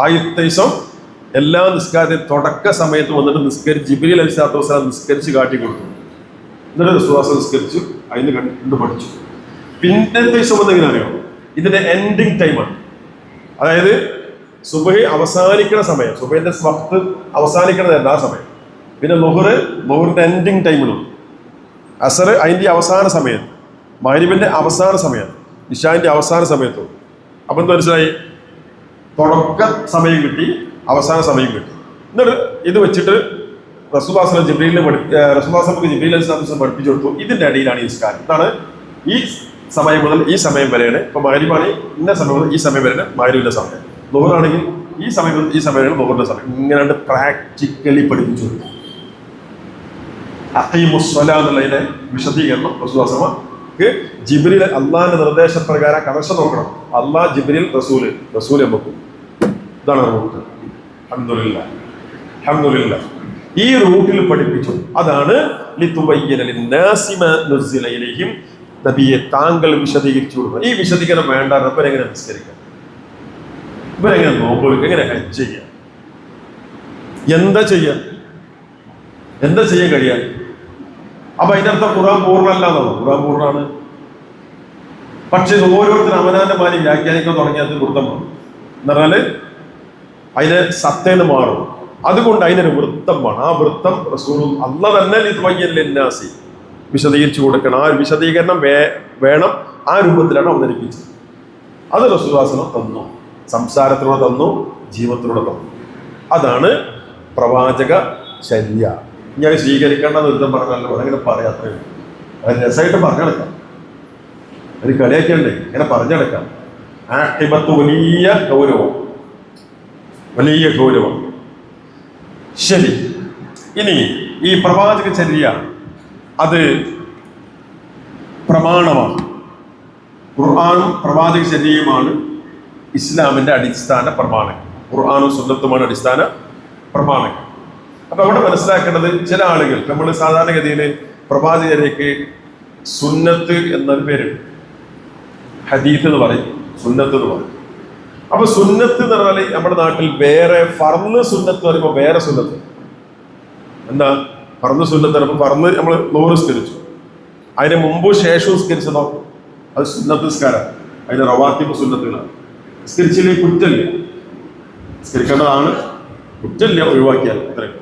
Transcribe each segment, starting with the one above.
ആദ്യത്തെ ദിവസം എല്ലാ നിസ്കാരത്തെയും തുടക്ക സമയത്ത് വന്നിട്ട് നിസ്കരിച്ച് ജിബ്രീൽ അലൈഹിസ്സലാത്തു വസ്സലാം നിസ്കരിച്ച് കാട്ടി കൊടുത്തു. എന്നിട്ട് റസൂലുള്ളാഹി നിസ്കരിച്ചു, അതിന് കണ്ടു പഠിച്ചു. പിന്നത്തെ ദിവസം വന്നെങ്ങനെ അറിയോ? ഇതിന്റെ എൻഡിങ് ടൈമാണ്. അതായത് സുബഹി അവസാനിക്കുന്ന സമയം, സുബഹിന്റെ വഖ്ത് അവസാനിക്കണതായിരുന്നു ആ സമയം. പിന്നെ ളുഹറിന്റെ എൻഡിങ് ടൈമിലും, അസർ അതിന്റെ അവസാന സമയത്ത്, മഗ്‌രിബിന്റെ അവസാന സമയത്ത്, ഇശാന്റെ അവസാന സമയത്തും. അപ്പം എന്താ മനസ്സിലായി? തുടക്ക സമയം കിട്ടി, അവസാന സമയം കിട്ടി. എന്നിട്ട് ഇത് വെച്ചിട്ട് റസൂലുള്ളാഹി ജിബ്രീൽ അലൈഹിസ്സലാം പഠിപ്പിച്ചു കൊടുത്തു. ഇതിന്റെ ഇടയിലാണ് ഈ നിസ്കാരം. ഇതാണ് ഈ സമയം മുതൽ ഈ സമയം വരെയാണ്. ഇപ്പൊ മഗ്‌രിബാണ് ഇന്ന സമയം മുതൽ ഈ സമയം വരെയാണ് മഗ്‌രിബിന്റെ സമയം. ളുഹറാണെങ്കിൽ ഈ സമയം മുതൽ ഈ സമയം വരെയാണ് ളുഹറിന്റെ സമയം. ഇങ്ങനെ പ്രാക്ടിക്കലി പഠിപ്പിച്ചു കൊടുത്തു. അഖീമുസ്സലാ എന്നുള്ളതിന്റെ വിശദീകരണം റസൂലുള്ളാഹിക്ക് ജിബ്രീൽ അള്ളാഹിന്റെ നിർദ്ദേശപ്രകാരം കണക്ഷൻ നോക്കണം. അള്ളാഹ്, ജിബ്രീൽ, റസൂല് നമുക്ക്. ഇതാണ് റൂട്ട്. അൽഹംദുലില്ലാഹ് ഈ റൂട്ടിൽ പഠിപ്പിച്ചു. അതാണ് ലിതുബയ്യിന ലിന്നാസി മാ നുസ്സില ഇലൈഹിം. നബിയെ താങ്കൾ വിശദീകരിച്ചു കൊടുക്കണം. ഈ വിശദീകരണം വേണ്ട. ഇവരെങ്ങനെ നിസ്കരിക്കാം, ഇവരെങ്ങനെ നോമ്പ് വെക്കുക, എങ്ങനെ ഹജ്ജ് ചെയ്യാം, എന്താ ചെയ്യാൻ കഴിയാൻ? അപ്പൊ അതിനർത്ഥം ഖുർആൻ പൂർണ്ണമല്ല എന്നാണ്. ഖുർആൻ പൂർണ്ണമാണ്. പക്ഷെ ഓരോരുത്തരും അവനാന്റെ മാരി വ്യാഖ്യാനിക്കാൻ തുടങ്ങിയത് വൃത്തമാണ്. എന്ന് പറഞ്ഞാല് അതിന് സത്തേന്ന് മാറും. അതുകൊണ്ട് അതിനൊരു വൃത്തം വേണം. ആ വൃത്തം റസൂലും അല്ലാഹ് തന്നെ ലിതുബയ്യിന വിശദീകരിച്ചു കൊടുക്കണം. ആ വിശദീകരണം വേണം. ആ രൂപത്തിലാണ് അവതരിപ്പിച്ചത്. അത് റസൂലുള്ളാഹി തന്നു, സംസാരത്തിലൂടെ തന്നു, ജീവിതത്തിലൂടെ തന്നു. അതാണ് പ്രവാചക ശര്യ. ഞാൻ സ്വീകരിക്കേണ്ട നിർദ്ദം പറഞ്ഞല്ലോ, അങ്ങനെ പറയാത്തേ. അത് രസമായിട്ട് പറഞ്ഞെടുക്കാം, ഒരു കളിയാക്കണ്ടേ, ഇങ്ങനെ പറഞ്ഞെടുക്കാം. ആഖിബത്ത് വലിയ ഗൗരവം. ശരി, ഇനി ഈ പ്രവാചക ചര്യ അത് പ്രമാണമാണ്. ഖുർആനും പ്രവാചക ചര്യയുമാണ് ഇസ്ലാമിന്റെ അടിസ്ഥാന പ്രമാണങ്ങൾ. ഖുർആനും സുന്നത്തുമാണ് അടിസ്ഥാന പ്രമാണങ്ങൾ. അപ്പൊ അവിടെ മനസ്സിലാക്കേണ്ടത്, ചില ആളുകൾ, നമ്മൾ സാധാരണഗതിയിൽ പ്രവാചക ചര്യക്ക് സുന്നത്ത് എന്നൊരു പേരുണ്ട്. ഹദീത്ത് എന്ന് പറയും, സുന്നത്ത് എന്ന് പറയും. അപ്പൊ സുന്നത്ത് എന്ന് പറഞ്ഞാൽ നമ്മുടെ നാട്ടിൽ വേറെ ഫർള് സുന്നത്ത് പറയുമ്പോൾ വേറെ സുന്നത്ത്. എന്താ ഫർള് സുന്നത്ത്? പറയുമ്പോൾ ഫർള് നമ്മൾ ളുഹർ സ്കരിച്ചു, അതിന് മുമ്പ് ശേഷവും സ്കരിച്ചതോ അത് സുന്നത്ത് നിസ്കാരം. അതിന് റവാത്തിബ് സുന്നത്തുകളാണ്. സ്കരിച്ചില്ലെങ്കിൽ കുറ്റമില്ല, സ്കരിക്കേണ്ടതാണ്, കുറ്റമില്ല ഒഴിവാക്കിയാൽ ഇത്രയും.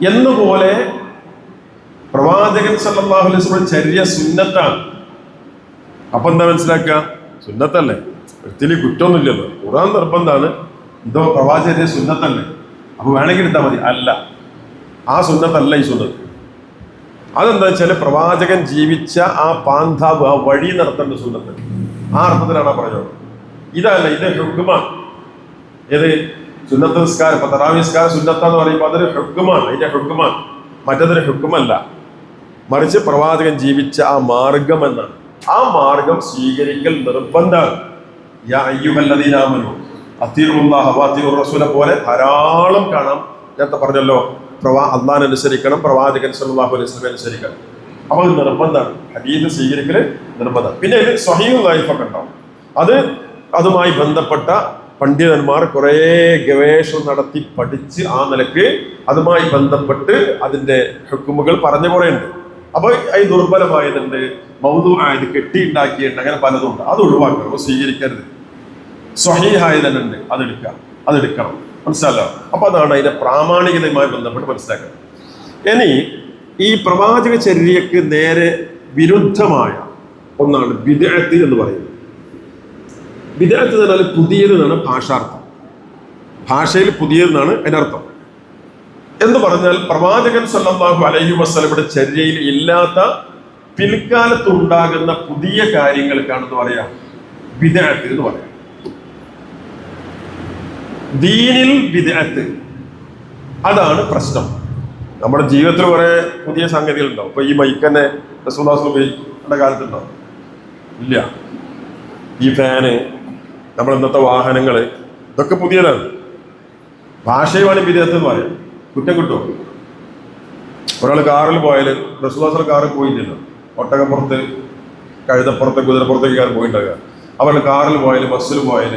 എന്നുപോലെ പ്രവാചകൻ സല്ലല്ലാഹു അലൈഹി വസല്ലം ചര്യ സുന്നത്താണ്. അപ്പൊ എന്താ മനസ്സിലാക്കുക? സുന്നത്തല്ലേ, ഒത്തിരി കുറ്റമൊന്നുമില്ലല്ലോ. ഖുർആൻ നിർബന്ധമാണ്, ഇതോ പ്രവാചകന്റെ സുന്നത്തല്ലേ, അപ്പൊ വേണമെങ്കിൽ എടുത്താൽ മതി. അല്ല, ആ സുന്നത്തല്ല ഈ സുന്നത്ത്. അതെന്താ വെച്ചാൽ പ്രവാചകൻ ജീവിച്ച ആ പാന്താവ്, ആ വഴി നടത്തേണ്ട സുന്നത്ത്. ആ അർത്ഥത്തിലാണ് പറഞ്ഞത്. ഇതല്ല, ഇത് ഹുക്മാണ്. ഏത് സുന്നത്ത് നിസ്കാരം? ഇപ്പൊ തറാവീഹ് നിസ്കാരം സുന്നത്താന്ന് പറയുമ്പോൾ അതൊരു ഹുക്മാണ്, അതിന്റെ ഹുക്മാണ്. മറ്റതൊരു ഹുക്കുമല്ല, മറിച്ച് പ്രവാചകൻ ജീവിച്ച ആ മാർഗം എന്നാണ്. ആ മാർഗം സ്വീകരിക്കൽ നിർബന്ധമാണ്. യാ അയ്യുഹല്ലദീന ആമനൂ അത്തീഉല്ലാഹ വഅത്തീഉർ റസൂല പോലെ ധാരാളം കാണാം. നേരത്തെ പറഞ്ഞല്ലോ, അള്ളാഹിനെ അനുസരിക്കണം, പ്രവാചകൻ സല്ലല്ലാഹു അലൈഹി വസല്ലം അനുസരിക്കണം. അപ്പോൾ അത് നിർബന്ധമാണ്. ഹദീസ് സ്വീകരിക്കൽ നിർബന്ധം. പിന്നെ ഇതിൽ സ്വഹീഹുൽ ലൈഫൊക്കെ ഉണ്ടാവും. അതുമായി ബന്ധപ്പെട്ട പണ്ഡിതന്മാർ കുറേ ഗവേഷണം നടത്തി പഠിച്ച് ആ നിലക്ക് അതുമായി ബന്ധപ്പെട്ട് അതിന്റെ ഹുക്കുമുകൾ പറഞ്ഞു കുറേ ഉണ്ട്. അപ്പൊ അത് ദുർബലമായതുണ്ട്, മൗദൂആയത് കെട്ടിയുണ്ടാക്കിയിട്ടുണ്ട്, അങ്ങനെ പലതും ഉണ്ട്. അത് ഒഴിവാക്കണം, സ്വീകരിക്കരുത്. സ്വഹീഹായത് തന്നെ ഉണ്ട്, അതെടുക്കണം. മനസ്സിലല്ലോ? അപ്പൊ അതാണ് അതിന്റെ പ്രാമാണികതയുമായി ബന്ധപ്പെട്ട് മനസ്സിലാക്കുന്നത്. ഇനി ഈ പ്രവാചക ചര്യക്ക് നേരെ വിരുദ്ധമായ ഒന്നാണ് ബിദ്അത്ത് എന്ന് പറയുന്നത്. ബിദ്അത്ത് എന്ന് പറഞ്ഞാൽ പുതിയതെന്നാണ് ഭാഷാർത്ഥം. ഭാഷയിൽ പുതിയതെന്നാണ് അതിനർത്ഥം. എന്ന് പറഞ്ഞാൽ പ്രവാചകൻ സല്ലല്ലാഹു അലൈഹി വസല്ലമയുടെ ചര്യയിൽ ഇല്ലാത്ത പിൽക്കാലത്ത് ഉണ്ടാകുന്ന പുതിയ കാര്യങ്ങൾക്കാണെന്ന് പറയാം ബിദ്അത്ത് എന്ന് പറയാം. ദീനിൽ ബിദ്അത്ത്, അതാണ് പ്രശ്നം. നമ്മുടെ ജീവിതത്തിൽ കുറെ പുതിയ സംഗതികളുണ്ടാവും. ഇപ്പൊ ഈ മൈക്ക് തന്നെ റസൂലുള്ളാഹി ഉപയോഗിക്കേണ്ട കാലത്തുണ്ടാവും ഇല്ല. ഈ ഫാന്, നമ്മുടെ ഇന്നത്തെ വാഹനങ്ങള്, ഇതൊക്കെ പുതിയതാണ്. ഭാഷയുമാണ് ബിദ്അത്ത് എന്ന് പറയാം. കുറ്റം കിട്ടുമോ? ഒരാൾ കാറിൽ പോയാൽ, റസൂലുള്ളാഹി കാറിൽ പോയില്ലല്ലോ, ഒട്ടകപ്പുറത്ത്, കഴുതപ്പുറത്ത്, കുതിരപ്പുറത്തേക്ക് കാർ പോയിട്ടുണ്ടാകുക. അവരുടെ കാറിൽ പോയാൽ, ബസ്സിൽ പോയാൽ,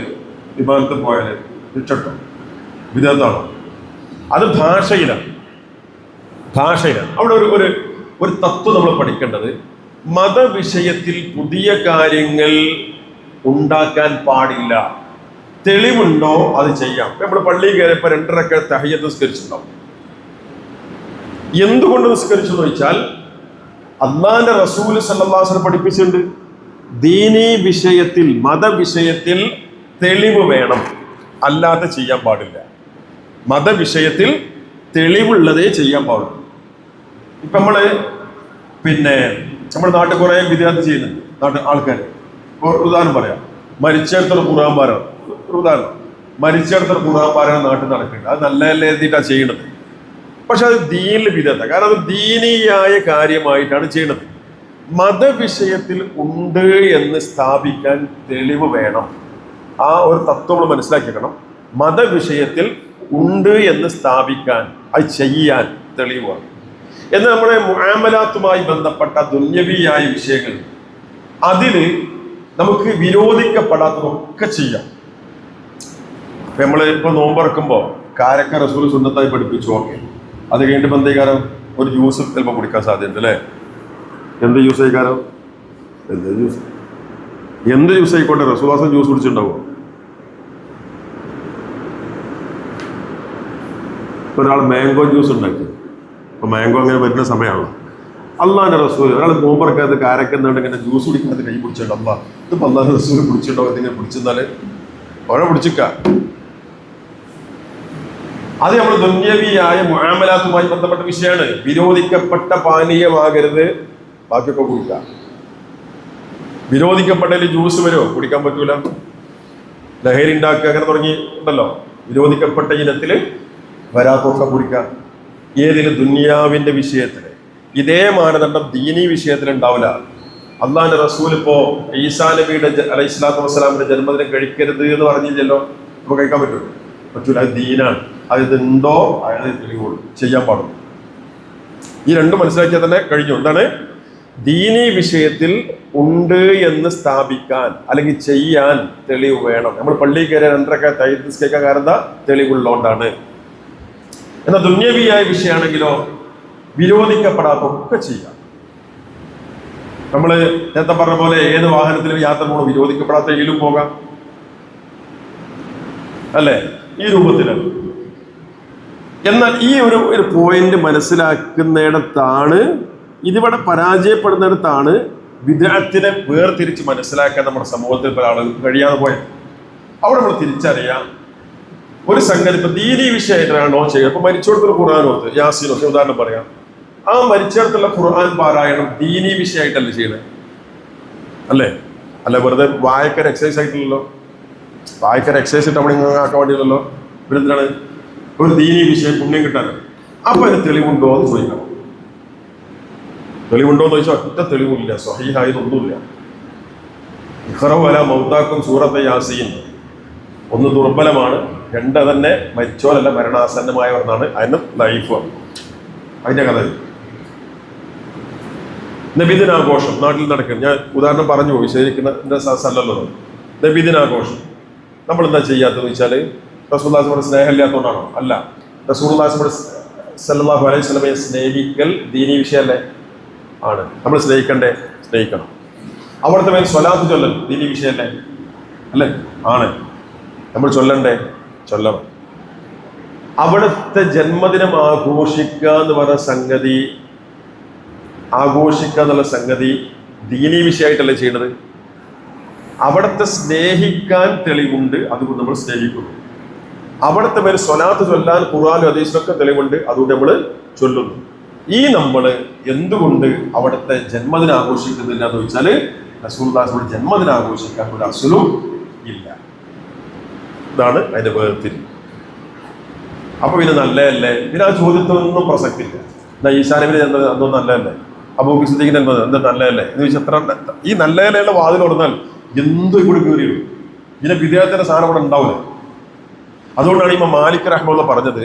വിമാനത്തിൽ പോയാൽ തിരിച്ചട്ടോ വിദഗ്ധാണോ? അത് ഭാഷയിലാണ്. അവിടെ ഒരു തത്വം നമ്മൾ പഠിക്കേണ്ടത്, മതവിഷയത്തിൽ പുതിയ കാര്യങ്ങൾ ഉണ്ടാക്കാൻ പാടില്ല. തെളിവുണ്ടോ അത് ചെയ്യാം. നമ്മൾ പള്ളിയിൽ കയറിയപ്പോൾ 2 റക്അത്ത് തഹയ്യത്ത് നിസ്കരിച്ചിട്ടുണ്ടാവും. എന്തുകൊണ്ട് നിസ്കരിച്ചു എന്ന് ചോദിച്ചാൽ അല്ലാഹുവിന്റെ റസൂൽ സല്ലല്ലാഹു അലൈഹി വസല്ലം പഠിപ്പിച്ചിട്ടുണ്ട്, ദീനീ വിഷയത്തിൽ മതവിഷയത്തിൽ തെളിവ് വേണം, അല്ലാതെ ചെയ്യാൻ പാടില്ല. മതവിഷയത്തിൽ തെളിവുള്ളതേ ചെയ്യാൻ പാടുള്ളൂ. ഇപ്പം നമ്മുടെ നാട്ടിൽ കുറേ വിദ്യാർത്ഥി ചെയ്യുന്നുണ്ട്. നാട്ടിൽ ആൾക്കാർ ഉദാഹരണം പറയാം, മരിച്ചെടുത്തുള്ള ഖുർആൻ പാരായണം. ഉദാഹരണം, മരിച്ചെടുത്തുള്ള ഖുർആൻ പാരായണം നാട്ടിൽ നടക്കുന്നുണ്ട്. അത് നല്ല എഴുതിയിട്ടാണ് ചെയ്യണത്. പക്ഷെ അത് ദീനിൽ വിദഗ്ധ, കാരണം അത് ദീനീയായ കാര്യമായിട്ടാണ് ചെയ്യണത്. മതവിഷയത്തിൽ ഉണ്ട് എന്ന് സ്ഥാപിക്കാൻ തെളിവ് വേണം. ആ ഒരു തത്വം നമ്മൾ മനസ്സിലാക്കിക്കണം. മതവിഷയത്തിൽ ഉണ്ട് എന്ന് സ്ഥാപിക്കാൻ, അത് ചെയ്യാൻ തെളിവാണ്. എന്നാൽ നമ്മുടെ മുആമലാത്തുമായി ബന്ധപ്പെട്ട ദുന്യവിയായ വിഷയങ്ങൾ, അതിൽ നമുക്ക് വിരോധിക്കപ്പെടാത്തതൊക്കെ ചെയ്യാം. നമ്മൾ ഇപ്പോൾ നോമ്പറക്കുമ്പോൾ കാരക്ക റസൂൽ സുന്നത്തായി പഠിപ്പിച്ചു, ഓക്കെ. അത് കഴിഞ്ഞിട്ട് ബന്ധീകാരം ഒരു ജ്യൂസ് ചിലപ്പോൾ കുടിക്കാൻ സാധ്യതയുണ്ട് അല്ലേ? എന്ത് ജ്യൂസ് ആയിക്കാരം? എന്ത് ജ്യൂസ് ആയിക്കോട്ടെ, റസൂൽ ജ്യൂസ് കുടിച്ചിട്ടുണ്ടാവുമോ? ഒരാൾ മാംഗോ ജ്യൂസ് ഉണ്ടാക്കി. അപ്പോൾ മാംഗോ അങ്ങനെ വരുന്ന സമയമാണല്ലോ. അള്ളാഹിന്റെ റസൂൽ ഒരാൾ നോമ്പറക്കാത്ത കാരക്കുന്നുണ്ട്, ഇങ്ങനെ ജ്യൂസ് കുടിക്കുന്നത് കൈ പിടിച്ചിട്ടുണ്ട്. അള്ളാഹ് ഇതിപ്പോൾ അള്ളാഹിന്റെ റസൂൽ പിടിച്ചിട്ടുണ്ടോ? ഇതിങ്ങനെ പിടിച്ചെന്നാല് അവിടെ പിടിച്ചിക്ക. അത് നമ്മൾ ദുന്യവിയായ മുആമലാത്തുമായി ബന്ധപ്പെട്ട വിഷയമാണ്. വിരോധിക്കപ്പെട്ട പാനീയമാകരുത്, ബാക്കിയൊക്കെ കുടിക്കാം. വിരോധിക്കപ്പെട്ടതിൽ ജ്യൂസ് വരുമോ? കുടിക്കാൻ പറ്റൂല. ലഹരി ഉണ്ടാക്കുക അങ്ങനെ തുടങ്ങി ഉണ്ടല്ലോ. വിരോധിക്കപ്പെട്ട ഇനത്തിൽ വരാത്തൊക്കെ കുടിക്കാം. ഏതിലും ദുനിയാവിന്റെ വിഷയത്തിൽ ഇതേ മാനദണ്ഡം ദീനീ വിഷയത്തിൽ ഉണ്ടാവില്ല. അള്ളാഹിന്റെ റസൂൽ ഇപ്പോ ഈസാ നബിയുടെ അലൈഹിസ്സലാത്തു വസ്സലാമിന്റെ ജന്മദിനം കഴിക്കരുത് എന്ന് പറഞ്ഞില്ലല്ലോ. നമുക്ക് കഴിക്കാൻ പറ്റൂല? പറ്റൂല. അത് ദീനാണ്. അത് ഉണ്ടോ അയാൾ തെളിവുള്ളൂ, ചെയ്യാൻ പാടുള്ളൂ. ഈ രണ്ടും മനസ്സിലാക്കിയാൽ തന്നെ കഴിഞ്ഞു. എന്താണ്? ദീനീ വിഷയത്തിൽ ഉണ്ട് എന്ന് സ്ഥാപിക്കാൻ അല്ലെങ്കിൽ ചെയ്യാൻ തെളിവ് വേണം. നമ്മൾ പള്ളിയിൽ കയറി 2 റക്അത്ത് തഹയ്യത്ത് നിസ്കരിക്കാൻ കാരണം എന്താ? തെളിവുള്ളതുകൊണ്ടാണ്. എന്നാൽ ദുന്യവിയായ വിഷയമാണെങ്കിലോ വിരോധിക്കപ്പെടാത്തൊക്കെ ചെയ്യാം. നമ്മൾ നേരത്തെ പറഞ്ഞ പോലെ ഏത് വാഹനത്തിലും യാത്ര പോകണം, വിരോധിക്കപ്പെടാത്ത ഇതിലും പോകാം അല്ലേ? ഈ രൂപത്തിലാണ്. എന്നാൽ ഈ ഒരു പോയിന്റ് മനസ്സിലാക്കുന്നിടത്താണ്, ഇതിവിടെ പരാജയപ്പെടുന്നിടത്താണ് വിദ്യാർത്ഥിനെ വേർതിരിച്ച് മനസ്സിലാക്കാൻ നമ്മുടെ സമൂഹത്തിൽ പല ആളുകൾക്ക് കഴിയാതെ പോയത്. അവിടെ നമ്മൾ തിരിച്ചറിയാം ഒരു സംഗതി. ഇപ്പൊ ദീനീ വിഷയമായിട്ടാണോ ചെയ്യുക? ഇപ്പൊ മരിച്ചോടത്തുള്ള ഖുർആാനോത്ത് യാസീനൊക്കെ ഉദാഹരണം പറയാം. ആ മരിച്ചിടത്തുള്ള ഖുർആൻ പാരായണം ദീനീ വിഷയമായിട്ടല്ലേ ചെയ്യുന്നത്? അല്ലേ? അല്ല വെറുതെ വായക്കൊരു എക്സസൈസ് ആയിട്ടില്ലല്ലോ. വായക്കൊരു എക്സസൈസ് ഇട്ട് അവിടെ ആക്കാൻ വേണ്ടിയില്ലല്ലോ. ഇവരെന്തിനാണ്? ഒരു ദീനീ വിഷയം പുണ്യം കിട്ടാനാണ്. അപ്പൊ അതിന് തെളിവുണ്ടോ എന്ന് ചോദിക്കണം. തെളിവുണ്ടോ എന്ന് ചോദിച്ചാൽ ഒറ്റ തെളിവില്ല, സ്വഹീഹായതൊന്നുമില്ല. ഇഖ്റഉ അലാ മൗതാക്കും സൂറത്ത് യാസീൻ ഒന്ന് ദുർബലമാണ്, 2 തന്നെ മരിച്ചോരല്ല മരണാസന്നമായവർന്നാണ്. അതിന് ലൈഫാണ് അതിന്റെ കഥ. നബിദിനാഘോഷം നാട്ടിൽ നടക്കുന്നത് ഞാൻ ഉദാഹരണം പറഞ്ഞു പോയി, ശരിക്കുന്ന സ്ഥലമല്ലോ. നബിദിനാഘോഷം നമ്മൾ എന്താ ചെയ്യാത്തതെന്ന് വെച്ചാൽ റസൂലുള്ളാഹിയുടെ സ്നേഹമില്ലാത്തതുകൊണ്ടാണോ? അല്ല. റസൂലുള്ളാഹി സ്വല്ലല്ലാഹു അലൈഹി വസല്ലമയെ സ്നേഹിക്കൽ ദീനീ വിഷയമല്ലേ? ആണ്. നമ്മൾ സ്നേഹിക്കണം. അവിടുത്തെ മേൽ സ്വലാത്ത് ചൊല്ലൽ ദീനീ വിഷയമല്ലേ? അല്ലേ? ആണ്. നമ്മൾ ചൊല്ലണം. അവിടുത്തെ ജന്മദിനം ആഘോഷിക്കുക എന്ന് പറഞ്ഞ സംഗതി, ആഘോഷിക്കുക എന്നുള്ള സംഗതി ദീനീ വിഷയമായിട്ടല്ലേ ചെയ്യണത്? അവിടുത്തെ സ്നേഹിക്കാൻ തെളിവുണ്ട്, അതുകൊണ്ട് നമ്മൾ സ്നേഹിക്കുന്നു. അവിടുത്തെ മേൽ സ്വലാത്ത് ചൊല്ലാൻ ഖുർആനും ഹദീസിലൊക്കെ തെളിവുണ്ട്, അതുകൊണ്ട് നമ്മൾ ചൊല്ലുന്നു. ഈ നമ്മൾ എന്തുകൊണ്ട് അവിടുത്തെ ജന്മദിനം ആഘോഷിക്കുന്നില്ല എന്ന് ചോദിച്ചാൽ റസൂലുള്ളാഹിയുടെ ജന്മദിനം ആഘോഷിക്കാൻ ഒരു അസ്ലും ഇല്ല. ഇതാണ് അതിന്റെ വേർതിരിവ്. അപ്പൊ പിന്നെ നല്ലതല്ലേ? പിന്നെ ആ ചോദ്യത്തിനൊന്നും പ്രസക്തിയില്ല. ഈസാ നബിയുടെ ജന്മദിനം അതൊന്നും നല്ലതല്ലേ? അബൂബക്കർ സിദ്ദീഖിന്റെ ജന്മദിനം എന്താ നല്ലതല്ലേ എന്ന് ചോദിച്ചാൽ എത്ര ഈ നല്ലതല്ലുള്ള വാതിൽ തുറന്നാൽ എന്തും കൂടി കയറി വരും. ഇതിനെ വിദ്യാർത്ഥിയുടെ സാധനം ഇവിടെ ഉണ്ടാവില്ല. അതുകൊണ്ടാണ് ഇമാം മാലിക് റഹ്മത്തുള്ളാഹി പറഞ്ഞത്,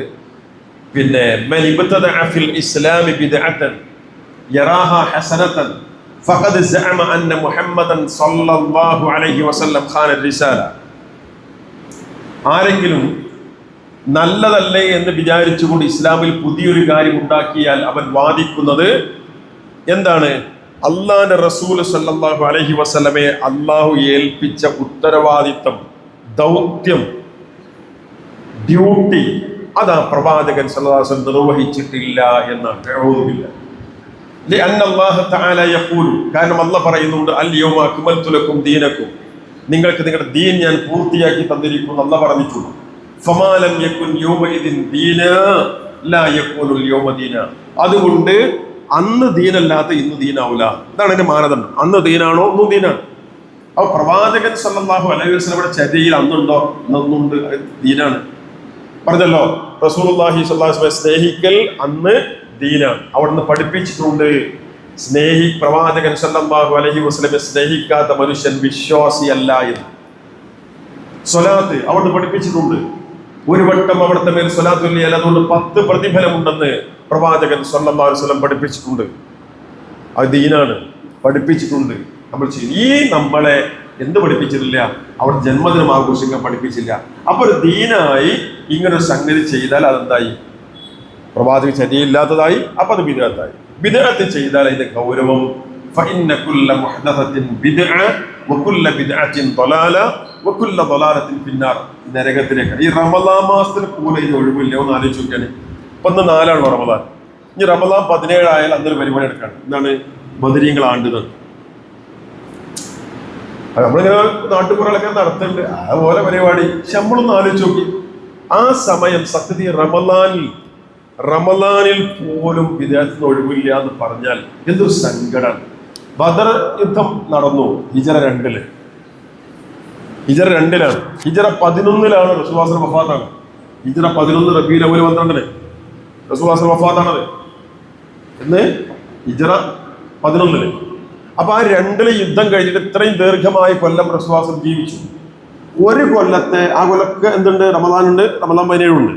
പിന്നെ മൻ ഇബ്തദഅ ഫിൽ ഇസ്ലാമി ബിദ്അതൻ യറാഹാ ഹസനതൻ ഫഖദ് സഅമ അന്ന മുഹമ്മദൻ സ്വല്ലല്ലാഹു അലൈഹി വസല്ലം ഖാന റിസാല. ആരെങ്കിലും നല്ലതല്ലേ എന്ന് വിചാരിച്ചുകൊണ്ട് ഇസ്ലാമിൽ പുതിയൊരു കാര്യം ഉണ്ടാക്കിയാൽ അവൻ വാദിക്കുന്നത് എന്താണ്? അള്ളാന്റെ റസൂൽ സല്ലല്ലാഹു അലൈഹി വസല്ലമയെ അള്ളാഹു ഏൽപ്പിച്ച ഉത്തരവാദിത്തം, ദൗത്യം, ഡ്യൂട്ടി അതാ പ്രവാചകൻ സല്ലല്ലാഹു അലൈഹി വസല്ലം നിർവഹിച്ചിട്ടില്ല എന്നാണ്. കാരണം അള്ളാഹ് പറയുന്നുണ്ട്, അൽ യൗമ അക്മൽതു ലക്കും ദീനക്കും, നിങ്ങൾക്ക് നിങ്ങളുടെ ദീൻ ഞാൻ പൂർത്തിയാക്കി തന്നിരിക്കുന്നു അള്ളാഹ് പറഞ്ഞിട്ടുണ്ട്. ഫമാ ലം യകുൻ യൗമഇദിൻ ദീന ലാ യകൂനുൽ യൗമ ദീന. അതുകൊണ്ട് അന്ന് ദീനല്ലാത്ത ഇന്ന് ദീനാവില്ല. ഇതാണ് എന്റെ മാനദണ്ഡം. അന്ന് ദീനാണോ ഇന്നും ദീനാണ്. അപ്പൊ പ്രവാചകൻ സല്ലല്ലാഹു അലൈഹി വസല്ലമയുടെ ചര്യയിൽ അന്നുണ്ടോ? ഇന്നുണ്ട്, ദീനാണ്. പറഞ്ഞല്ലോ, റസൂലുള്ളാഹി സ്വല്ലല്ലാഹു അലൈഹി വസല്ലം സ്നേഹിക്കൽ അന്ന് ദീനാണ്. അവിടുന്ന് പഠിപ്പിച്ചിട്ടുണ്ട്, പ്രവാചകൻ സല്ലല്ലാഹു അലൈഹി വസല്ലമയെ സ്നേഹിക്കാത്ത മനുഷ്യൻ വിശ്വാസിയല്ല എന്ന്. സ്വലാത്ത് അവിടുന്ന് പഠിപ്പിച്ചിട്ടുണ്ട്. ഒരു വട്ടം അവിടുത്തെ മേൽ സ്വലാത്ത് ചൊല്ലിയാൽ അതുകൊണ്ട് 10 പ്രതിഫലമുണ്ടെന്ന് പ്രവാചകൻ സല്ലല്ലാഹു അലൈഹി വസല്ലം പഠിപ്പിച്ചിട്ടുണ്ട്. അത് ദീനാണ്, പഠിപ്പിച്ചിട്ടുണ്ട്. നമ്മൾ നമ്മളെ എന്ത് പഠിപ്പിച്ചിട്ടില്ല? അവിടെ ജന്മദിനം ആഘോഷിക്കാൻ പഠിപ്പിച്ചില്ല. അപ്പൊ ഒരു ദീനായി ഇങ്ങനൊരു സംഗതി ചെയ്താൽ അതെന്തായി? പ്രവാചക ചര്യയില്ലാത്തതായി. അപ്പൊ അത് ബിദ്അത്തായി. ബിദ്അത്ത് ചെയ്താൽ അതിന്റെ ഗൗരവം ഫഇന്ന കുല്ല മുഹ്ദസത്തിൻ ബിദ്അ വകുല്ല ബിദ്അത്തിൻ ളലാല വകുല്ല ളലാലത്തിൻ ഫിന്നാർ. നരകത്തിലേക്ക്. ഈ റമളാൻ മാസത്തിന് പോലെ ഇത് ഒഴിവില്ല. ഒന്ന് ആലോചിച്ച് നോക്കിയാൽ ഇപ്പൊ 4 റമളാൻ. ഇനി റമളാൻ 17 ആയാൽ അന്നൊരു പരിപാടി എടുക്കാണ്. എന്താണ്? ബദരീങ്ങൾ ആണ്ടുകൾ. നമ്മളിങ്ങനെ നാട്ടുപുറങ്ങളൊക്കെ നടത്തുന്നുണ്ട്, അതുപോലെ പരിപാടി. നമ്മളൊന്ന് ആലോചിച്ച് നോക്കി, ആ സമയം സത്യത്തിൽ റമളാനിൽ പോലും വിദ്യാർത്ഥിന് ഒഴിവില്ല എന്ന് പറഞ്ഞാൽ എന്തൊരു സങ്കടമാണ്. ബദർ യുദ്ധം നടന്നു ഹിജറ 2-ല്. ഹിജറ 2-ലാണ്. ഹിജറ 11-ലാണ് റസൂലുള്ളാഹി വഫാത്താണ്. ഹിജറ 11 റബീഉൽ അവ്വൽ 12-ന് റസൂലുള്ളാഹി വഫാത്താണത്. എന്ന് ഹിജറ 11-ല്. അപ്പൊ ആ 2-ല് യുദ്ധം കഴിഞ്ഞിട്ട് ഇത്രയും ദീർഘമായ കൊല്ലം റസൂലുള്ളാഹി ജീവിച്ചു. ഒരു കൊല്ലത്തെ ആ കൊല്ലക്ക് എന്തുണ്ട്? റമളാനുണ്ട്, റമളാൻ 17 ഉണ്ട്.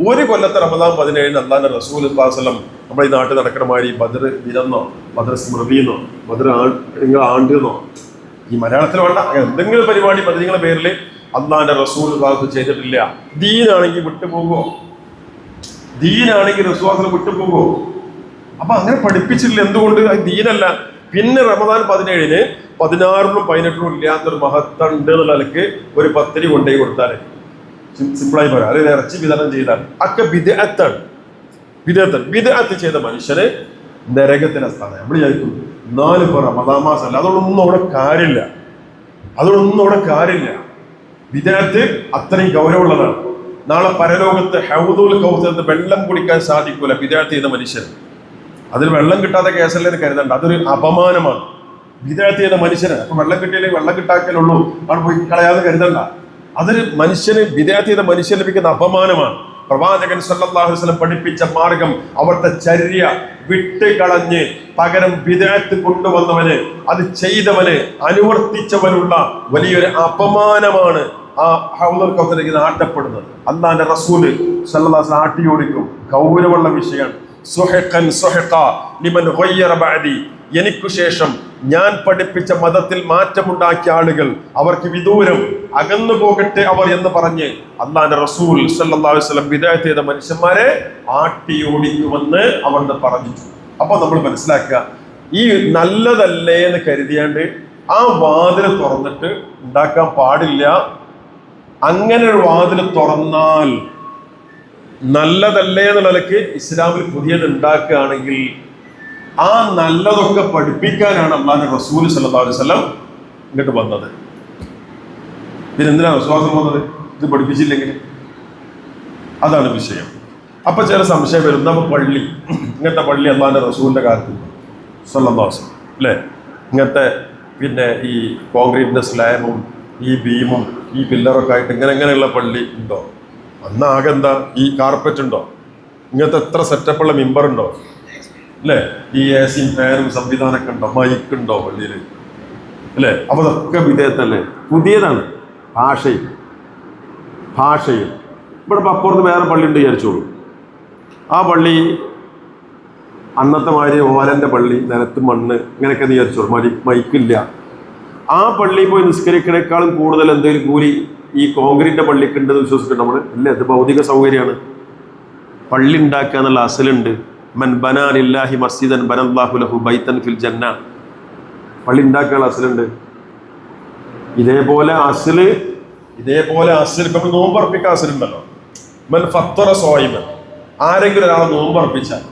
ഒരു കൊല്ലത്തെ റമളാൻ 17 അല്ലാഹുവിന്റെ റസൂൽ സല്ലല്ലാഹു അലൈഹി വസല്ലം നമ്മുടെ ഈ നാട്ടിൽ നടക്കുന്ന മാതിരി ബദർ ദിനന്നോ ബദർ സ്മൃതിന്നോ ബദർ ആണ്ടെന്നോ ഈ മലയാളത്തിൽ വേണ്ട എന്തെങ്കിലും പരിപാടി ബദരീങ്ങളുടെ പേരിൽ അല്ലാഹുവിന്റെ റസൂൽ ചെയ്തിട്ടില്ല. ദീനാണെങ്കിൽ വിട്ടുപോകുമോ? ദീനാണെങ്കിൽ റസൂൽ വിട്ടുപോകുമോ? അപ്പൊ അങ്ങനെ പഠിപ്പിച്ചിട്ടില്ല. എന്തുകൊണ്ട്? ദീനല്ല. പിന്നെ റമളാൻ 17-ന് 16-നും 18-നും ഇല്ലാത്തൊരു മഹത്വം ഉണ്ട് എന്നുള്ള നിലക്ക് ഒരു പത്തിരി കൊണ്ടുപോയി കൊടുത്താൽ സിമ്പിളായി പറയാം. അത് ഇറച്ചി വിതരണം ചെയ്താൽ ഒക്കെ ബിദ്അത്താണ്. ബിദ്അത്ത് ചെയ്ത മനുഷ്യന് നരകത്തിന് സ്ഥാനം. നമ്മൾ വിചാരിക്കും എന്നാലും ഇപ്പൊ റമളാൻ മാസമല്ല, അതുകൊണ്ടൊന്നും അവിടെ കാര്യമില്ല. ബിദ്അത്ത് അത്രയും ഗൗരവമുള്ളതാണ്. നാളെ പരലോകത്ത് ഹൗദുൽ കൗസറിന് വെള്ളം കുടിക്കാൻ സാധിക്കൂല ബിദ്അത്ത് ചെയ്ത മനുഷ്യൻ. അതിൽ വെള്ളം കിട്ടാത്ത കേസല്ലെന്ന് കരുതണ്ട, അതൊരു അപമാനമാണ്. ബിദ്അത്ത് ചെയ്ത മനുഷ്യന് അപ്പൊ വെള്ളം കിട്ടിയില്ലെങ്കിൽ വെള്ളം കിട്ടാക്കലുള്ളൂ, അവിടെ പോയി കളയാതെ കരുതണ്ട. അതൊരു മനുഷ്യന് ബിദ്അത്ത് ചെയ്ത മനുഷ്യൻ ലഭിക്കുന്ന അപമാനമാണ്. പ്രവാചകൻ സല്ലല്ലാഹു അലൈഹി വസല്ലം പഠിപ്പിച്ച മാർഗം, അവിടുത്തെ ചര്യ വിട്ട് കളഞ്ഞ് പകരം ബിദ്അത്ത് കൊണ്ടുവന്നവന്, അത് ചെയ്തവന്, അനുവർത്തിച്ചവനുള്ള വലിയൊരു അപമാനമാണ് ആ ഹൗദുൽ കൗസറിലേക്ക് നാട്ടപ്പെടുന്നത്. അല്ലാഹുവിന്റെ റസൂല് സല്ലല്ലാഹു അലൈഹി വസല്ലം ആട്ടിയോടിക്കും. ഗൗരവമുള്ള വിഷയമാണ്. എനിക്കു ശേഷം ഞാൻ പഠിപ്പിച്ച മതത്തിൽ മാറ്റമുണ്ടാക്കിയ ആളുകൾ അവർക്ക് വിദൂരം അകന്നു പോകട്ടെ അവർ എന്ന് പറഞ്ഞ് അല്ലാഹുവിന്റെ റസൂൽ സല്ലല്ലാഹു അലൈഹി വസല്ലം ബിദ്അത്ത് ചെയ്ത മനുഷ്യന്മാരെ ആട്ടിയോടിക്കുമെന്ന് അവിടുന്ന് പറഞ്ഞു. അപ്പൊ നമ്മൾ മനസ്സിലാക്കുക, ഈ നല്ലതല്ലേ എന്ന് കരുതിയാണ്ട് ആ വാതിൽ തുറന്നിട്ട് ഉണ്ടാക്കാൻ പാടില്ല. അങ്ങനെ ഒരു വാതിൽ തുറന്നാൽ നല്ലതല്ലേ എന്നുള്ള നിലയ്ക്ക് ഇസ്ലാമിൽ പുതിയത് ഉണ്ടാക്കുകയാണെങ്കിൽ ആ നല്ലതൊക്കെ പഠിപ്പിക്കാനാണ് അല്ലാഹുവിന്റെ റസൂൽ സല്ലല്ലാഹു അലൈഹി വസല്ലം ഇങ്ങോട്ട് വന്നത്. ഇതിനെന്തിനാണ് വിശ്വാസം വന്നത്? ഇത് പഠിപ്പിച്ചില്ലെങ്കിൽ. അതാണ് വിഷയം. അപ്പൊ ചില സംശയം വരും, നമ്മ പള്ളി ഇങ്ങനത്തെ പള്ളി അല്ലാഹുവിന്റെ റസൂലിന്റെ കാലത്ത് സല്ലല്ലാഹു അലൈഹി വസല്ലം അല്ലേ, ഇങ്ങനത്തെ പിന്നെ ഈ കോൺക്രീറ്റിന്റെ സ്ലാബും ഈ ബീമും ഈ പില്ലറൊക്കെ ആയിട്ട് ഇങ്ങനെയുള്ള പള്ളി ഉണ്ടോ? അന്ന് ആകെ എന്താ ഈ കാർപ്പറ്റ് ഉണ്ടോ? ഇങ്ങനത്തെ എത്ര സെറ്റപ്പുള്ള മിമ്പറുണ്ടോ അല്ലേ? ഈ AC ഫാനും സംവിധാനമൊക്കെ ഉണ്ടോ? മൈക്കുണ്ടോ പള്ളിയിൽ അല്ലേ? അപ്പൊ അതൊക്കെ വിധേയത്തല്ലേ, പുതിയതാണ്. ഭാഷയും ഇവിടെ അപ്പുറത്ത് വേറെ പള്ളി ഉണ്ട് വിചാരിച്ചോളൂ. ആ പള്ളി അന്നത്തെ മാതിരി ഓലൻ്റെ പള്ളി, നിലത്ത് മണ്ണ് ഇങ്ങനെയൊക്കെ വിചാരിച്ചോളൂ. മൈക്കില്ല. ആ പള്ളിയിൽ പോയി നിസ്കരിക്കണേക്കാളും കൂടുതൽ എന്തെങ്കിലും കൂലി ഈ കോൺക്രീറ്റ് പള്ളിക്ക് ഉണ്ടെന്ന് വിശ്വസിച്ചിട്ടുണ്ട് നമ്മൾ? ഇല്ല, ഇത് ഭൗതിക സൗകര്യമാണ്. പള്ളി ഉണ്ടാക്കുക എന്നുള്ള അസലുണ്ട്. മൻ ബനാ ലില്ലാഹി മസ്ജിദൻ ബനല്ലാഹു ലഹു ബൈതൻ ഫിൽ ജന്ന. പള്ളി ഉണ്ടാക്കാനുള്ള അസലുണ്ട്. ഇതേപോലെ അസല് ഇപ്പം നോമ്പർപ്പിക്കാൻ അസലുണ്ടല്ലോ. മൻ ഫത്തറ സ്വായിമൻ, ആരെങ്കിലും ഒരാളെ നോമ്പർപ്പിച്ചാൽ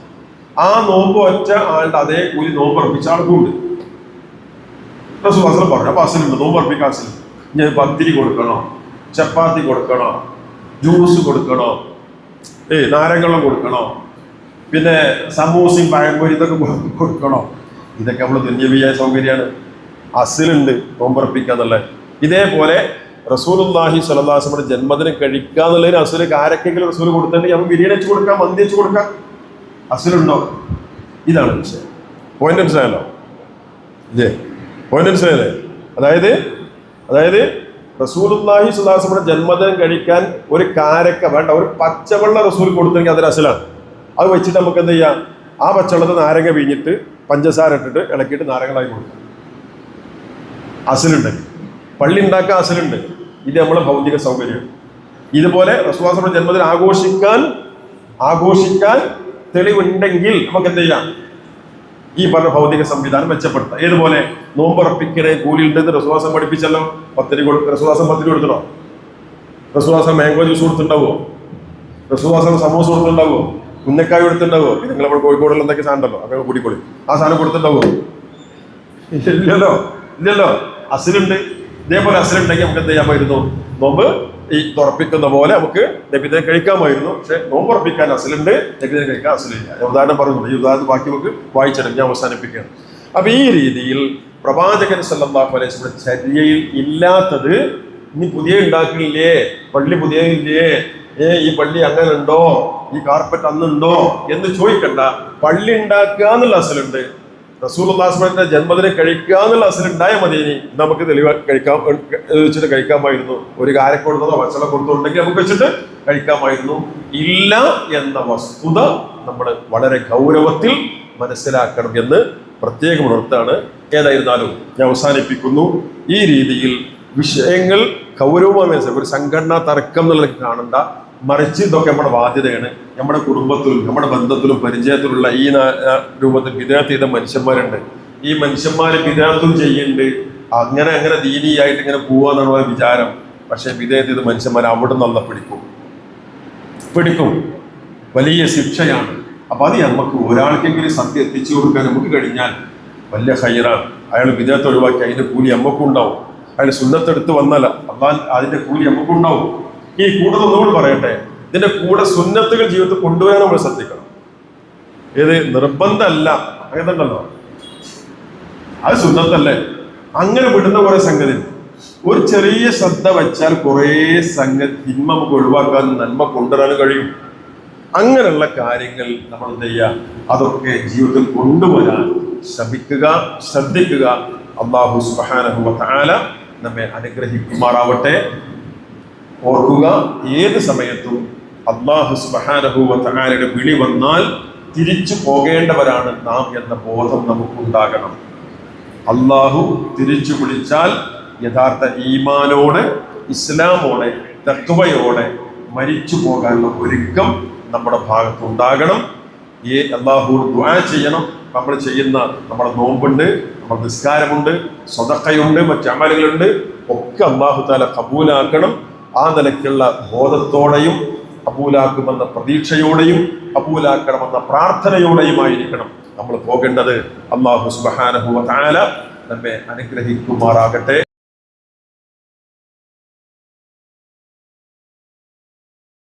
ആ നോമ്പ് ഒറ്റ ആളുടെ അതേ കൂലി നോമ്പർപ്പിച്ച ആൾക്കുണ്ട്. റസൂൽ പറഞ്ഞു. അപ്പൊ അസലുണ്ട്, നോമ്പർപ്പിക്കാൻ അസലുണ്ട്. ഞാൻ പത്തിരി കൊടുക്കണോ, ചപ്പാത്തി കൊടുക്കണോ, ജ്യൂസ് കൊടുക്കണോ, നാരങ്ങളും കൊടുക്കണോ, പിന്നെ സമൂസയും പഴംപൊരി ഇതൊക്കെ കൊടുക്കണോ? ഇതൊക്കെ നമ്മൾ ദുന്യവിയായ സൗകര്യമാണ്. അസിലുണ്ട് നോമ്പർപ്പിക്കാന്നുള്ളത്. ഇതേപോലെ റസൂലുള്ളാഹി സ്വല്ലല്ലാഹു അലൈഹി വസല്ലം ജന്മദിനം കഴിക്കാന്നുള്ളതിന് അസുല് ആരൊക്കെങ്കിലും റസൂൽ കൊടുത്തിട്ടുണ്ടെങ്കിൽ നമുക്ക് ബിരിയാണി വെച്ച് കൊടുക്കാം, മന്തി വെച്ച് കൊടുക്കാം. അസുലുണ്ടോ? ഇതാണ് വിഷയം. പോയിന്റ് മനസ്സിലായല്ലോ? ഇല്ലേ? പോയിന്റ് മനസ്സിലായല്ലേ? അതായത് റസൂലുള്ളാഹി സ്വല്ലല്ലാഹു അലൈഹി വസല്ലം ജന്മദിനം കഴിക്കാൻ ഒരു കാരക്ക വേണ്ട, ഒരു പച്ചവെള്ളം റസൂൽ കൊടുത്തെങ്കിൽ അതൊരു അസലാണ്. അത് വെച്ചിട്ട് നമുക്ക് എന്ത് ചെയ്യാം? ആ പച്ചവെള്ളത്തിൽ നാരങ്ങ പിഴിഞ്ഞിട്ട് പഞ്ചസാര ഇട്ടിട്ട് ഇളക്കിയിട്ട് നാരങ്ങളായി കൊടുക്കാം. അസലുണ്ട്. പള്ളി ഉണ്ടാക്കാൻ അസലുണ്ട്. ഇത് നമ്മളെ ഭൗതിക സൗകര്യം. ഇതുപോലെ റസൂലുള്ളാഹി സ്വല്ലല്ലാഹു അലൈഹി വസല്ലം ജന്മദിനം ആഘോഷിക്കാൻ തെളിവുണ്ടെങ്കിൽ നമുക്ക് എന്ത് ചെയ്യാം? ഈ പറഞ്ഞ ഭൗതിക സംവിധാനം മെച്ചപ്പെടുത്താം. ഏതുപോലെ നോമ്പുറപ്പിക്കണേ കൂലി ഉണ്ടെന്ന് റസൂലുള്ളാഹി സ്വല്ലല്ലാഹു അലൈഹി വസല്ലം പഠിപ്പിച്ചല്ലോ. റസൂലുള്ളാഹി പത്തിരി കൊടുത്തിട്ടോ? റസൂലുള്ളാഹി സ്വല്ലല്ലാഹു അലൈഹി വസല്ലം മാംഗോ ജ്യൂസ് കൊടുത്തിട്ടുണ്ടാവോ? റസൂലുള്ളാഹി സ്വല്ലല്ലാഹു അലൈഹി വസല്ലം സമൂസ കൊടുത്തിട്ടുണ്ടാവോ? ഉന്നക്കായ് കൊടുത്തിട്ടുണ്ടാവോ? നിങ്ങളിവിടെ കോഴിക്കോടുള്ള എന്തൊക്കെ സാധനം ഉണ്ടല്ലോ, അതൊക്കെ കൂടിക്കൊള്ളി. ആ സാധനം കൊടുത്തിട്ടുണ്ടാവോ? ഇല്ലല്ലോ. അസിലുണ്ട്. ഇതേപോലെ അസിലുണ്ടെങ്കിൽ നമുക്ക് എന്ത് ചെയ്യാമായിരുന്നു? നോമ്പ് ഈ തുറപ്പിക്കുന്ന പോലെ നമുക്ക് നബിദിനം കഴിക്കാമായിരുന്നു. പക്ഷെ നോമ്പ് ഉറപ്പിക്കാൻ അസിലുണ്ട്, നബിദിനം കഴിക്കാൻ അസിലില്ല. ഞാൻ ഉദാഹരണം പറയുന്നുണ്ട്. ഈ ഉദാഹരണം ബാക്കി നമുക്ക് വായിച്ചെടുക്കും. ഞാൻ അവസാനിപ്പിക്കുകയാണ്. അപ്പൊ ഈ രീതിയിൽ പ്രവാചകൻ സല്ലല്ലാഹു അലൈഹി വസല്ലം ചര്യയിൽ ഇല്ലാത്തത് ഇനി പുതിയ ഉണ്ടാക്കില്ലേ, പള്ളി പുതിയ ഇല്ലേ, ഈ പള്ളി അങ്ങനെ ഉണ്ടോ, ഈ കാർപ്പറ്റ് അന്നുണ്ടോ എന്ന് ചോദിക്കണ്ട. പള്ളി ഉണ്ടാക്കുക എന്നുള്ള അസലുണ്ട്. റസൂലുള്ളാഹി സ്വല്ലല്ലാഹു അലൈഹി വസല്ലം ജന്മദിനം കഴിക്കുക എന്നുള്ള അസലുണ്ടായാൽ മതി. നമുക്ക് വെച്ചിട്ട് കഴിക്കാമായിരുന്നു. ഒരു കാരക്ക കൊടുത്തതോ ഭക്ഷണം കൊടുത്തുണ്ടെങ്കിൽ നമുക്ക് വെച്ചിട്ട് കഴിക്കാമായിരുന്നു. ഇല്ല എന്ന വസ്തുത നമ്മൾ വളരെ ഗൗരവത്തിൽ മനസ്സിലാക്കണം എന്ന് പ്രത്യേകം ഉണർത്താണ്. ഏതായിരുന്നാലും ഞാൻ അവസാനിപ്പിക്കുന്നു. ഈ രീതിയിൽ വിഷയങ്ങൾ ഗൗരവമായി മനസ്സിലാക്കും. ഒരു സംഘടനാ തർക്കം എന്നുള്ളത് കാണണ്ട. മറിച്ച് ഇതൊക്കെ നമ്മുടെ ബാധ്യതയാണ്. നമ്മുടെ കുടുംബത്തിലും നമ്മുടെ ബന്ധത്തിലും പരിചയത്തിലുള്ള ഈ രൂപത്തിൽ വിദേഹത്ത് ചെയ്ത മനുഷ്യന്മാരുണ്ട്. ഈ മനുഷ്യന്മാർ വിദേഹത്തും ചെയ്യുന്നുണ്ട്. അങ്ങനെ ദീനിയായിട്ട് ഇങ്ങനെ പോവാന്നുള്ള വിചാരം. പക്ഷെ വിദേഹത്ത് ചെയ്ത മനുഷ്യന്മാർ അവിടെ നിന്ന് പിടിക്കും. വലിയ ശിക്ഷയാണ്. അപ്പൊ അത് നമുക്ക് ഒരാൾക്കെങ്കിലും സത്യം എത്തിച്ചു കൊടുക്കാൻ നമുക്ക് കഴിഞ്ഞാൽ വലിയ ഹൈറാണ്. അയാൾ വിദേഹത്ത് ഒഴിവാക്കി അതിന്റെ കൂലി നമുക്കും ഉണ്ടാവും. അയാൾ സുന്നത്തെടുത്ത് വന്നാൽ അള്ളാഹ് അതിന്റെ കൂലി നമുക്കും ഉണ്ടാവും. ഈ കൂടുതൽ ഒന്നുകൂടി പറയട്ടെ, ഇതിന്റെ കൂടെ സുന്നത്തുകൾ ജീവിതത്തിൽ കൊണ്ടുവരാൻ നമ്മൾ ശ്രദ്ധിക്കണം. ഏത് നിർബന്ധമല്ല, അങ്ങനെയുണ്ടല്ലോ, അത് സുന്നത്തല്ലേ. അങ്ങനെ വിടുന്ന കുറെ സംഗതി, ഒരു ചെറിയ ശ്രദ്ധ വെച്ചാൽ കുറേ സംഗതി തിന്മ നമുക്ക് ഒഴിവാക്കാനും നന്മ കൊണ്ടുവരാനും കഴിയും. അങ്ങനെയുള്ള കാര്യങ്ങൾ നമ്മൾ എന്ത് ചെയ്യുക? അതൊക്കെ ജീവിതത്തിൽ കൊണ്ടുവരാൻ ശ്രദ്ധിക്കുക. അല്ലാഹു സുബ്ഹാനഹു വ തആല നമ്മെ അനുഗ്രഹിക്കുമാറാവട്ടെ. ഓർക്കുക, ഏത് സമയത്തും അല്ലാഹു സുബ്ഹാനഹു വ തആലയുടെ വിളി വന്നാൽ തിരിച്ചു പോകേണ്ടവരാണ് നാം എന്ന ബോധം നമുക്കുണ്ടാകണം. അല്ലാഹു തിരിച്ചു വിളിച്ചാൽ യഥാർത്ഥ ഈമാനോടെ, ഇസ്ലാമോടെ, തഖ്വയോടെ മരിച്ചു പോകാനുള്ള ഒരുക്കം നമ്മുടെ ഭാഗത്തുണ്ടാകണം. അല്ലാഹു ദുആ ചെയ്യണം. നമ്മൾ ചെയ്യുന്ന നമ്മുടെ നോമ്പുണ്ട്, നമ്മുടെ നിസ്കാരമുണ്ട്, സ്വതക്കയുണ്ട്, മറ്റ് അമലുകളുണ്ട്, ഒക്കെ അല്ലാഹു തആല ഖബൂലാക്കണം. ആ നിലയ്ക്കുള്ള ബോധത്തോടെയും കബൂലാക്കുമെന്ന പ്രതീക്ഷയോടെയും കബൂലാക്കണമെന്ന പ്രാർത്ഥനയോടെയുമായിരിക്കണം നമ്മൾ പോകേണ്ടത്. അല്ലാഹു സുബ്ഹാനഹു വ തആല നമ്മെ അനുഗ്രഹിക്കുമാറാകട്ടെ.